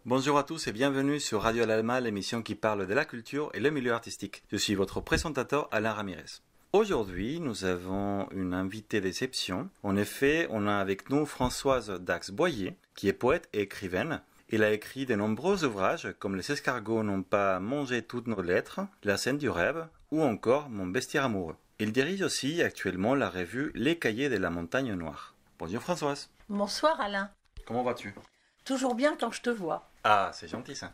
Bonjour à tous et bienvenue sur Radio Alalma, l'émission qui parle de la culture et le milieu artistique. Je suis votre présentateur Alain Ramirez. Aujourd'hui, nous avons une invitée d'exception. En effet, on a avec nous Françoise Dax-Boyer, qui est poète et écrivaine. Elle a écrit de nombreux ouvrages comme Les escargots n'ont pas mangé toutes nos lettres, La scène du rêve ou encore Mon bestiaire amoureux. Elle dirige aussi actuellement la revue Les Cahiers de la Montagne Noire. Bonjour Françoise. Bonsoir Alain. Comment vas-tu ? Toujours bien quand je te vois. Ah, c'est gentil ça.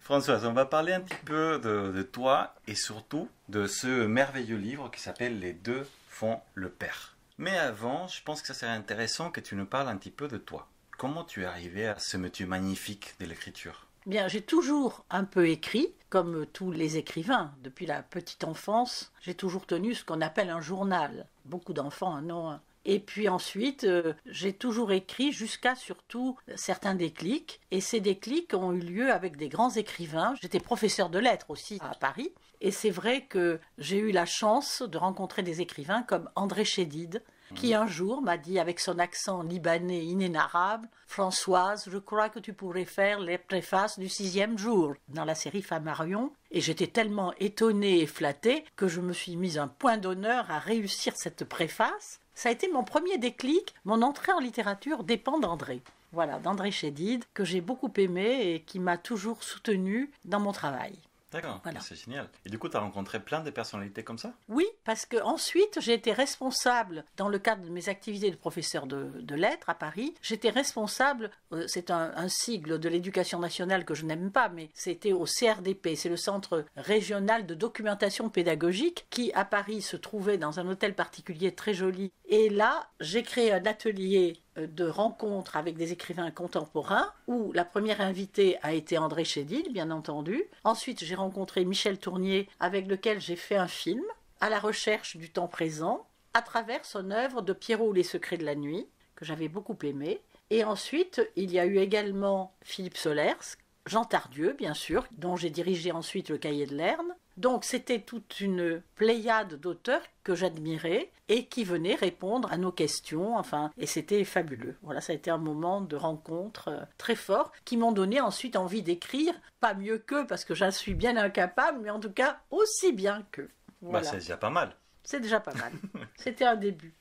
Françoise, on va parler un petit peu de toi et surtout de ce merveilleux livre qui s'appelle Les deux font le père. Mais avant, je pense que ça serait intéressant que tu nous parles un petit peu de toi. Comment tu es arrivé à ce métier magnifique de l'écriture ? Bien, j'ai toujours un peu écrit, comme tous les écrivains. Depuis la petite enfance, j'ai toujours tenu ce qu'on appelle un journal. Beaucoup d'enfants en ont un. Et puis ensuite, j'ai toujours écrit jusqu'à surtout certains déclics. Et ces déclics ont eu lieu avec des grands écrivains. J'étais professeur de lettres aussi à Paris. Et c'est vrai que j'ai eu la chance de rencontrer des écrivains comme André Chédid, qui un jour m'a dit avec son accent libanais inénarrable « Françoise, je crois que tu pourrais faire les préfaces du 6e jour » dans la série Flammarion. Et j'étais tellement étonnée et flattée que je me suis mise un point d'honneur à réussir cette préface. Ça a été mon premier déclic. Mon entrée en littérature dépend d'André. Voilà, d'André Chédid, que j'ai beaucoup aimé et qui m'a toujours soutenue dans mon travail. D'accord, voilà. C'est génial. Et du coup, tu as rencontré plein de personnalités comme ça ? Oui, parce que ensuite j'ai été responsable, dans le cadre de mes activités de professeur de lettres à Paris, j'étais responsable, c'est un sigle de l'éducation nationale que je n'aime pas, mais c'était au CRDP, c'est le Centre régional de documentation pédagogique, qui à Paris se trouvait dans un hôtel particulier très joli. Et là, j'ai créé un atelier de rencontres avec des écrivains contemporains, où la première invitée a été André Chédid, bien entendu. Ensuite, j'ai rencontré Michel Tournier, avec lequel j'ai fait un film, à la recherche du temps présent, à travers son œuvre de Pierrot ou les secrets de la nuit, que j'avais beaucoup aimé. Et ensuite, il y a eu également Philippe Solers, Jean Tardieu, bien sûr, dont j'ai dirigé ensuite le Cahier de Lerne. Donc c'était toute une pléiade d'auteurs que j'admirais et qui venaient répondre à nos questions, et c'était fabuleux. Voilà, ça a été un moment de rencontre très fort qui m'ont donné ensuite envie d'écrire, pas mieux qu'eux parce que j'en suis bien incapable, mais en tout cas aussi bien qu'eux. Voilà. C'est déjà pas mal. C'est déjà pas mal. C'était un début.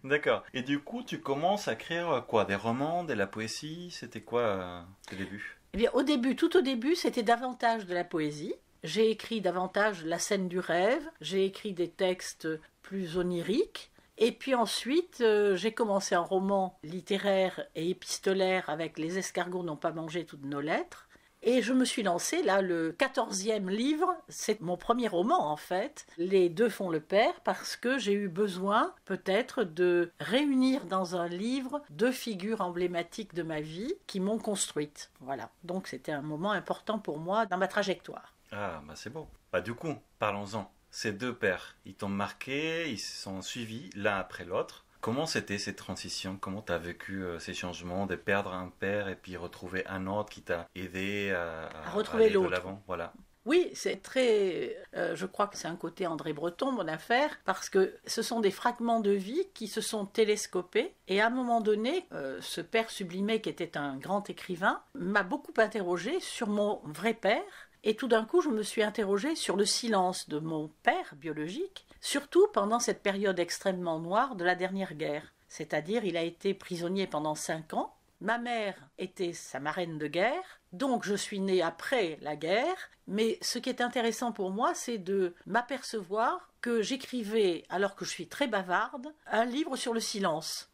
D'accord. Et du coup, tu commences à écrire quoi ? Des romans, de la poésie ? C'était quoi tes débuts ? Eh bien, tout au début, c'était davantage de la poésie. J'ai écrit davantage La scène du rêve, j'ai écrit des textes plus oniriques, et puis ensuite j'ai commencé un roman littéraire et épistolaire avec Les escargots n'ont pas mangé toutes nos lettres, et je me suis lancée, là, le 14e livre, c'est mon premier roman en fait, Les deux font le père, parce que j'ai eu besoin peut-être de réunir dans un livre deux figures emblématiques de ma vie qui m'ont construite. Voilà, donc c'était un moment important pour moi dans ma trajectoire. Ah, c'est beau. Du coup, parlons-en. Ces deux pères, ils t'ont marqué, ils se sont suivis l'un après l'autre. Comment c'était cette transition ? Comment tu as vécu ces changements de perdre un père et puis retrouver un autre qui t'a aidé à retrouver aller l'autre. de l'avant ? Voilà. Oui, c'est très... je crois que c'est un côté André Breton, mon affaire, parce que ce sont des fragments de vie qui se sont télescopés. Et à un moment donné, ce père sublimé, qui était un grand écrivain, m'a beaucoup interrogée sur mon vrai père. Et tout d'un coup, je me suis interrogée sur le silence de mon père biologique, surtout pendant cette période extrêmement noire de la dernière guerre. C'est-à-dire, il a été prisonnier pendant 5 ans. Ma mère était sa marraine de guerre, donc je suis née après la guerre. Mais ce qui est intéressant pour moi, c'est de m'apercevoir que j'écrivais, alors que je suis très bavarde, un livre sur le silence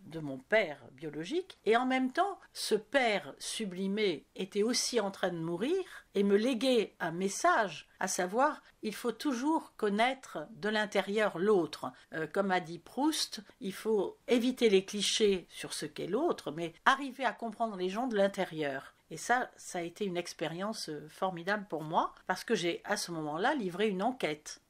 de mon père biologique, et en même temps, ce père sublimé était aussi en train de mourir et me léguait un message, à savoir, il faut toujours connaître de l'intérieur l'autre. Comme a dit Proust, il faut éviter les clichés sur ce qu'est l'autre, mais arriver à comprendre les gens de l'intérieur. Et ça a été une expérience formidable pour moi, parce que j'ai, à ce moment-là, livré une enquête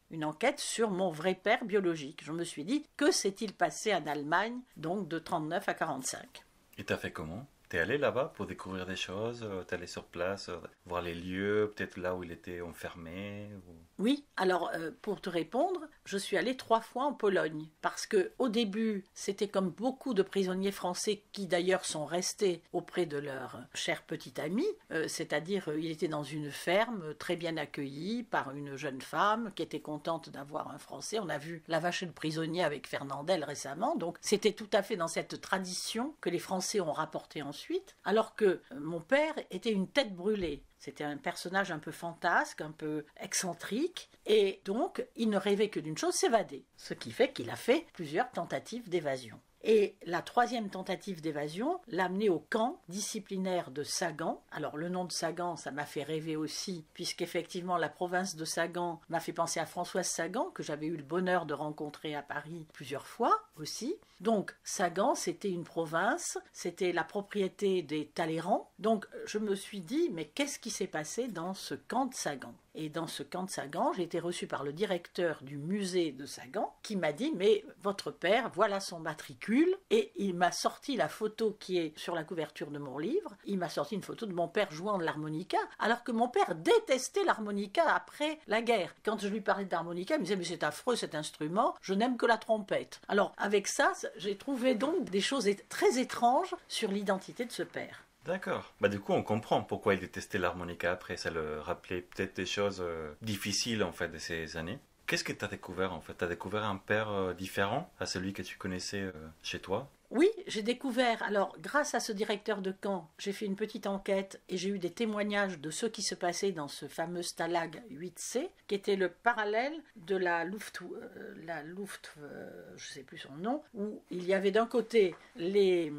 sur mon vrai père biologique. Je me suis dit, que s'est-il passé en Allemagne, donc de 39 à 45 ? Et t'as fait comment ? T'es allé là-bas pour découvrir des choses, t'es allé sur place, voir les lieux, peut-être là où il était enfermé Oui, alors pour te répondre, je suis allée 3 fois en Pologne parce que au début, c'était comme beaucoup de prisonniers français qui d'ailleurs sont restés auprès de leur cher petit ami, c'est-à-dire il était dans une ferme très bien accueilli par une jeune femme qui était contente d'avoir un Français. On a vu La Vache et le prisonnier avec Fernandel récemment, donc c'était tout à fait dans cette tradition que les Français ont rapporté ensuite, alors que mon père était une tête brûlée. C'était un personnage un peu fantasque, un peu excentrique, et donc il ne rêvait que d'une chose, s'évader. Ce qui fait qu'il a fait plusieurs tentatives d'évasion. Et la 3e tentative d'évasion l'a amené au camp disciplinaire de Sagan. Alors le nom de Sagan, ça m'a fait rêver aussi, puisqu'effectivement la province de Sagan m'a fait penser à Françoise Sagan, que j'avais eu le bonheur de rencontrer à Paris plusieurs fois aussi. Donc Sagan, c'était une province, c'était la propriété des Talleyrand. Donc je me suis dit, mais qu'est-ce qui s'est passé dans ce camp de Sagan ? Et dans ce camp de Sagan, j'ai été reçue par le directeur du musée de Sagan qui m'a dit, mais votre père, voilà son matricule. Et il m'a sorti la photo qui est sur la couverture de mon livre. Il m'a sorti une photo de mon père jouant de l'harmonica, alors que mon père détestait l'harmonica après la guerre. Quand je lui parlais d'harmonica, il me disait, mais c'est affreux cet instrument, je n'aime que la trompette. Alors avec ça, j'ai trouvé donc des choses très étranges sur l'identité de ce père. D'accord. Bah du coup, on comprend pourquoi il détestait l'harmonica après. Ça le rappelait peut-être des choses difficiles en fait de ces années. Qu'est-ce que tu as découvert en fait? Tu as découvert un père différent à celui que tu connaissais chez toi? Oui, j'ai découvert, alors grâce à ce directeur de camp, j'ai fait une petite enquête et j'ai eu des témoignages de ce qui se passait dans ce fameux Stalag 8C, qui était le parallèle de la Luft, je ne sais plus son nom, où il y avait d'un côté les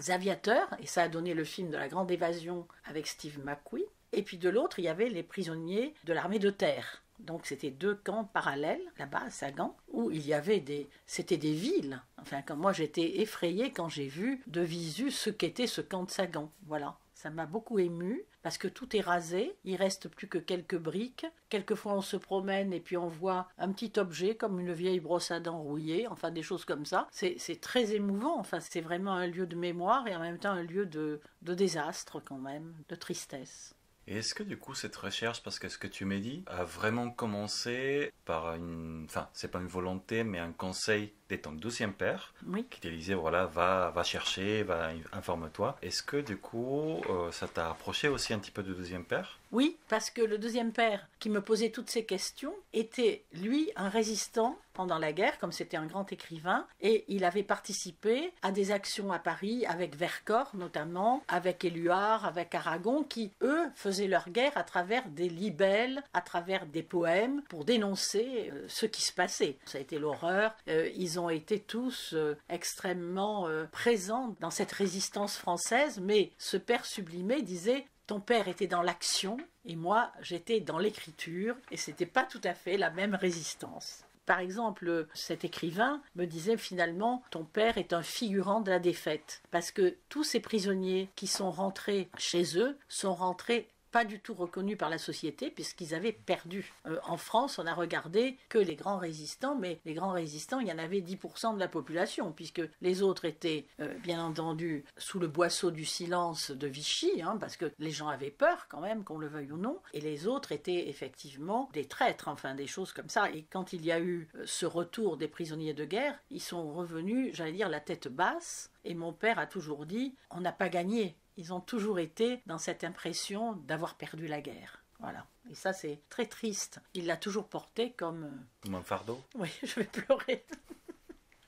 aviateurs, et ça a donné le film de la Grande Évasion avec Steve McQueen, et puis de l'autre, il y avait les prisonniers de l'armée de terre. Donc c'était 2 camps parallèles, là-bas à Sagan, où il y avait c'était des villes. Enfin, comme moi j'étais effrayée quand j'ai vu de visu ce qu'était ce camp de Sagan. Voilà, ça m'a beaucoup émue, parce que tout est rasé, il reste plus que quelques briques. Quelquefois on se promène et puis on voit un petit objet comme une vieille brosse à dents rouillée, enfin des choses comme ça. C'est très émouvant, enfin c'est vraiment un lieu de mémoire et en même temps un lieu de désastre quand même, de tristesse. Et est-ce que du coup cette recherche, parce que ce que tu m'as dit, a vraiment commencé par enfin c'est pas une volonté, mais un conseil de ton 12e père, oui, qui te disait voilà, va chercher, informe-toi. Est-ce que du coup ça t'a approché aussi un petit peu du 12e père? Oui, parce que le 2e père qui me posait toutes ces questions était, lui, un résistant pendant la guerre, comme c'était un grand écrivain, et il avait participé à des actions à Paris avec Vercors notamment, avec Éluard, avec Aragon, qui, eux, faisaient leur guerre à travers des libelles, à travers des poèmes, pour dénoncer ce qui se passait. Ça a été l'horreur, ils ont été tous extrêmement présents dans cette résistance française, mais ce père sublimé disait: ton père était dans l'action et moi j'étais dans l'écriture, et c'était pas tout à fait la même résistance. Par exemple, cet écrivain me disait finalement, ton père est un figurant de la défaite, parce que tous ces prisonniers qui sont rentrés chez eux sont rentrés pas du tout reconnus par la société puisqu'ils avaient perdu. En France, on a regardé que les grands résistants, mais les grands résistants, il y en avait 10% de la population, puisque les autres étaient bien entendu sous le boisseau du silence de Vichy, parce que les gens avaient peur quand même, qu'on le veuille ou non, et les autres étaient effectivement des traîtres, enfin des choses comme ça. Et quand il y a eu ce retour des prisonniers de guerre, ils sont revenus, j'allais dire, la tête basse, et mon père a toujours dit, on n'a pas gagné. Ils ont toujours été dans cette impression d'avoir perdu la guerre. Voilà. Et ça, c'est très triste. Il l'a toujours porté comme... Comme un fardeau. Oui, je vais pleurer.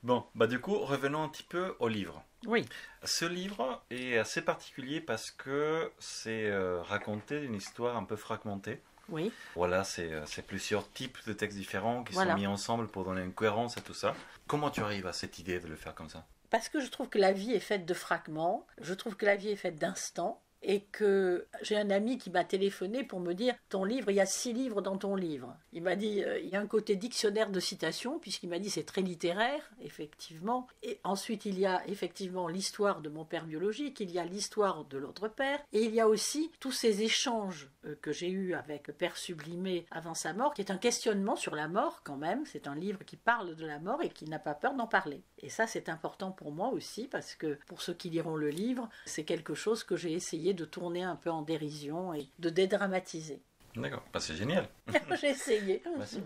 Bon, bah du coup, revenons un petit peu au livre. Oui. Ce livre est assez particulier parce que c'est raconté d'une histoire un peu fragmentée. Oui. Voilà, c'est plusieurs types de textes différents qui sont mis ensemble pour donner une cohérence à tout ça. Comment tu arrives à cette idée de le faire comme ça ? Parce que je trouve que la vie est faite de fragments, je trouve que la vie est faite d'instants, et que j'ai un ami qui m'a téléphoné pour me dire ton livre, il y a 6 livres dans ton livre. Il m'a dit il y a un côté dictionnaire de citations, puisqu'il m'a dit c'est très littéraire, effectivement. Et ensuite il y a effectivement l'histoire de mon père biologique, il y a l'histoire de l'autre père, et il y a aussi tous ces échanges que j'ai eus avec le père sublimé avant sa mort, qui est un questionnement sur la mort quand même. C'est un livre qui parle de la mort et qui n'a pas peur d'en parler. Et ça c'est important pour moi aussi, parce que pour ceux qui liront le livre, c'est quelque chose que j'ai essayé de tourner un peu en dérision et de dédramatiser. D'accord, bah, c'est génial. J'ai essayé. Merci.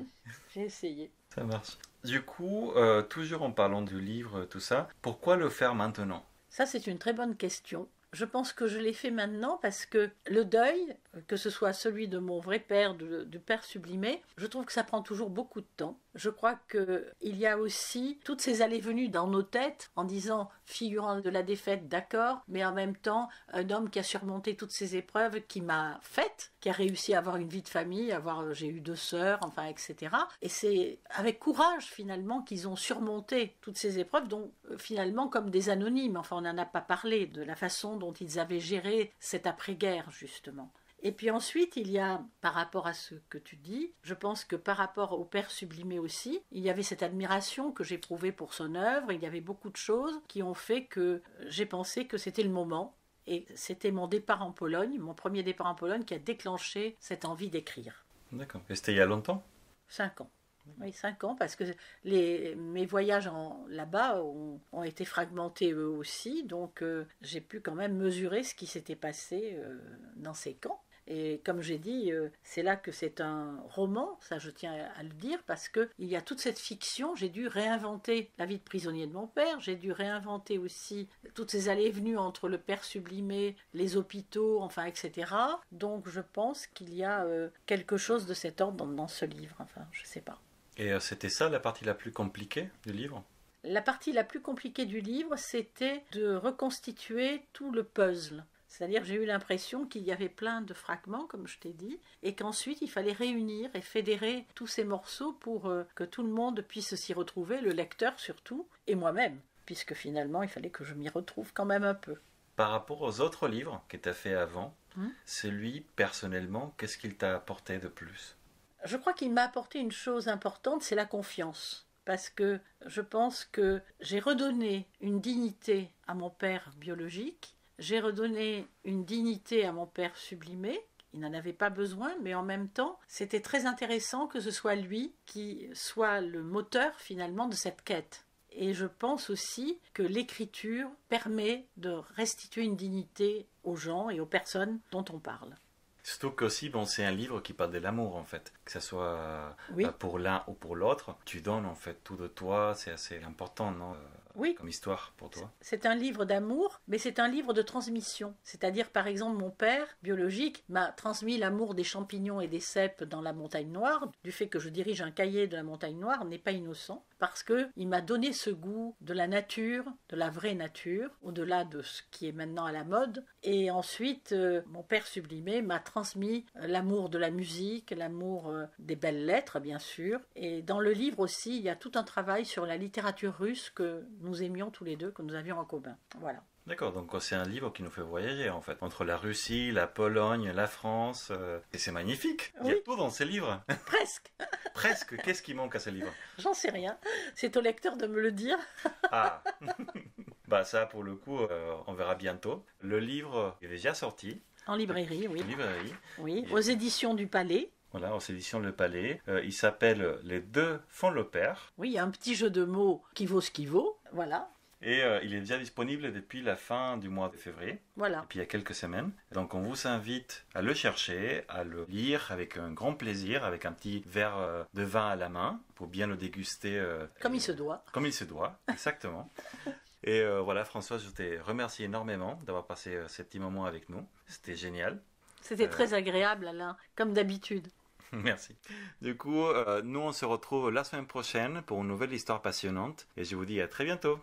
J'ai essayé. Ça marche. Du coup, toujours en parlant du livre, tout ça, pourquoi le faire maintenant? Ça, c'est une très bonne question. Je pense que je l'ai fait maintenant parce que le deuil, que ce soit celui de mon vrai père, du père sublimé, je trouve que ça prend toujours beaucoup de temps. Je crois qu'il y a aussi toutes ces allées-venues dans nos têtes en disant figurant de la défaite, d'accord, mais en même temps, un homme qui a surmonté toutes ces épreuves, qui m'a faite, qui a réussi à avoir une vie de famille, j'ai eu 2 sœurs, enfin, etc. Et c'est avec courage, finalement, qu'ils ont surmonté toutes ces épreuves, dont, finalement, comme des anonymes. Enfin, on n'en a pas parlé de la façon dont ils avaient géré cette après-guerre, justement. Et puis ensuite, il y a, par rapport à ce que tu dis, je pense que par rapport au père sublimé aussi, il y avait cette admiration que j'éprouvais pour son œuvre, il y avait beaucoup de choses qui ont fait que j'ai pensé que c'était le moment. Et c'était mon départ en Pologne, mon premier départ en Pologne, qui a déclenché cette envie d'écrire. D'accord. Et c'était il y a longtemps? 5 ans. Oui, 5 ans, parce que mes voyages là-bas ont été fragmentés eux aussi, donc j'ai pu quand même mesurer ce qui s'était passé dans ces camps. Et comme j'ai dit, c'est là que c'est un roman, ça je tiens à le dire, parce qu'il y a toute cette fiction. J'ai dû réinventer la vie de prisonnier de mon père, j'ai dû réinventer aussi toutes ces allées et venues entre le père sublimé, les hôpitaux, enfin, etc. Donc je pense qu'il y a quelque chose de cet ordre dans ce livre, enfin, je sais pas. Et c'était ça la partie la plus compliquée du livre? La partie la plus compliquée du livre, c'était de reconstituer tout le puzzle. C'est-à-dire j'ai eu l'impression qu'il y avait plein de fragments, comme je t'ai dit, et qu'ensuite il fallait réunir et fédérer tous ces morceaux pour que tout le monde puisse s'y retrouver, le lecteur surtout, et moi-même, puisque finalement il fallait que je m'y retrouve quand même un peu. Par rapport aux autres livres que tu as fait avant, celui, personnellement, qu'est-ce qu'il t'a apporté de plus? Je crois qu'il m'a apporté une chose importante, c'est la confiance. Parce que je pense que j'ai redonné une dignité à mon père biologique, j'ai redonné une dignité à mon père sublimé. Il n'en avait pas besoin, mais en même temps, c'était très intéressant que ce soit lui qui soit le moteur finalement de cette quête. Et je pense aussi que l'écriture permet de restituer une dignité aux gens et aux personnes dont on parle. Surtout qu'aussi, bon, c'est un livre qui parle de l'amour, en fait. Que ce soit Oui. pour l'un ou pour l'autre, tu donnes, en fait, tout de toi. C'est assez important, non? Oui. Comme histoire pour toi. C'est un livre d'amour, mais c'est un livre de transmission. C'est-à-dire, par exemple, mon père, biologique, m'a transmis l'amour des champignons et des cèpes dans la Montagne Noire. Du fait que je dirige un cahier de la Montagne Noire, n'est pas innocent, parce qu'il m'a donné ce goût de la nature, de la vraie nature, au-delà de ce qui est maintenant à la mode. Et ensuite, mon père sublimé m'a transmis l'amour de la musique, l'amour des belles lettres, bien sûr. Et dans le livre aussi, il y a tout un travail sur la littérature russe que nous aimions tous les deux, que nous avions en commun. Voilà. D'accord, donc c'est un livre qui nous fait voyager, en fait. Entre la Russie, la Pologne, la France. Et c'est magnifique. Oui. Il y a tout dans ces livres. Presque. Presque. Qu'est-ce qui manque à ces livres? J'en sais rien. C'est au lecteur de me le dire. Ah. Bah ça, pour le coup, on verra bientôt. Le livre est déjà sorti. En librairie, oui. En librairie. Oui, aux éditions du Palais. Voilà, aux éditions Le Palais. Il s'appelle Les deux font le père. Oui, il y a un petit jeu de mots qui vaut ce qui vaut. Voilà. Et il est déjà disponible depuis la fin du mois de février. Voilà. Depuis il y a quelques semaines. Donc on vous invite à le chercher, à le lire avec un grand plaisir, avec un petit verre de vin à la main pour bien le déguster. Comme il se doit. Comme il se doit, exactement. Et voilà, Françoise, je te remercie énormément d'avoir passé ces petits moments avec nous. C'était génial. C'était très agréable, Alain, comme d'habitude. Merci. Du coup, nous, on se retrouve la semaine prochaine pour une nouvelle histoire passionnante. Et je vous dis à très bientôt.